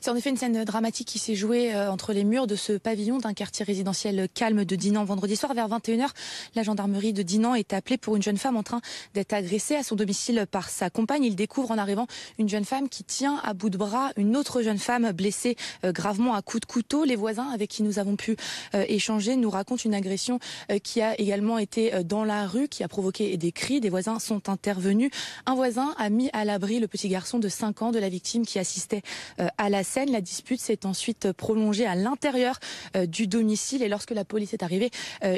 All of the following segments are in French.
C'est en effet une scène dramatique qui s'est jouée entre les murs de ce pavillon d'un quartier résidentiel calme de Dinan vendredi soir vers 21h. La gendarmerie de Dinan est appelée pour une jeune femme en train d'être agressée à son domicile par sa compagne. Il découvre en arrivant une jeune femme qui tient à bout de bras une autre jeune femme blessée gravement à coups de couteau. Les voisins avec qui nous avons pu échanger nous racontent une agression qui a également été dans la rue, qui a provoqué des cris. Des voisins sont intervenus. Un voisin a mis à l'abri le petit garçon de 5 ans de la victime qui assistait à la scène. La dispute s'est ensuite prolongée à l'intérieur du domicile et lorsque la police est arrivée,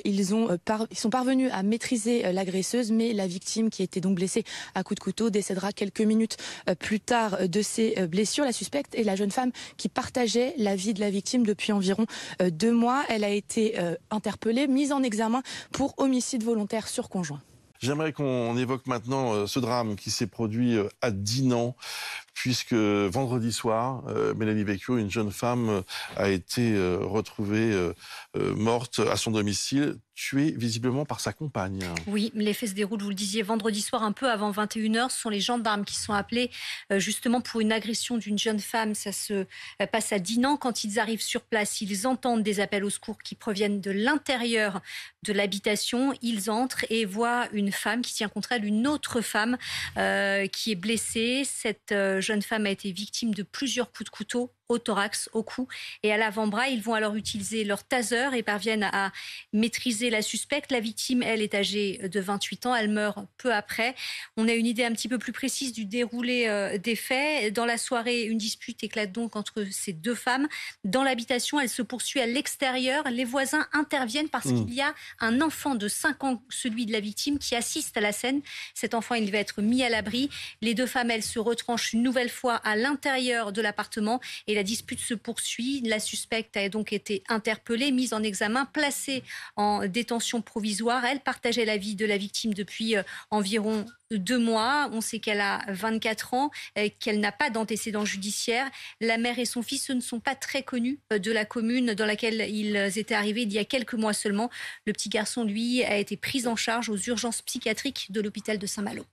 ils sont parvenus à maîtriser l'agresseuse, mais la victime qui était donc blessée à coups de couteau décédera quelques minutes plus tard de ses blessures. La suspecte est la jeune femme qui partageait la vie de la victime depuis environ 2 mois. Elle a été interpellée, mise en examen pour homicide volontaire sur conjoint. J'aimerais qu'on évoque maintenant ce drame qui s'est produit à Dinan, puisque vendredi soir, Mélanie Vecchio, une jeune femme, a été retrouvée morte à son domicile, tuée visiblement par sa compagne. Oui, les faits se déroulent, vous le disiez, vendredi soir, un peu avant 21h. Ce sont les gendarmes qui sont appelés justement pour une agression d'une jeune femme. Ça se passe à Dinan. Quand ils arrivent sur place, ils entendent des appels au secours qui proviennent de l'intérieur de l'habitation. Ils entrent et voient une femme qui tient contre elle une autre femme qui est blessée. Cette jeune femme a été victime de plusieurs coups de couteau au thorax, au cou et à l'avant-bras. Ils vont alors utiliser leur taser et parviennent à maîtriser la suspecte. La victime, elle, est âgée de 28 ans. Elle meurt peu après. On a une idée un petit peu plus précise du déroulé des faits. Dans la soirée, une dispute éclate donc entre ces deux femmes. Dans l'habitation, elle se poursuit à l'extérieur. Les voisins interviennent parce qu'il y a un enfant de 5 ans, celui de la victime, qui assiste à la scène. Cet enfant, il va être mis à l'abri. Les deux femmes, elles se retranchent une nouvelle fois à l'intérieur de l'appartement et la dispute se poursuit. La suspecte a donc été interpellée, mise en examen, placée en détention provisoire. Elle partageait la vie de la victime depuis environ 2 mois. On sait qu'elle a 24 ans, qu'elle n'a pas d'antécédents judiciaires. La mère et son fils, ce ne sont pas très connus de la commune dans laquelle ils étaient arrivés il y a quelques mois seulement. Le petit garçon, lui, a été pris en charge aux urgences psychiatriques de l'hôpital de Saint-Malo.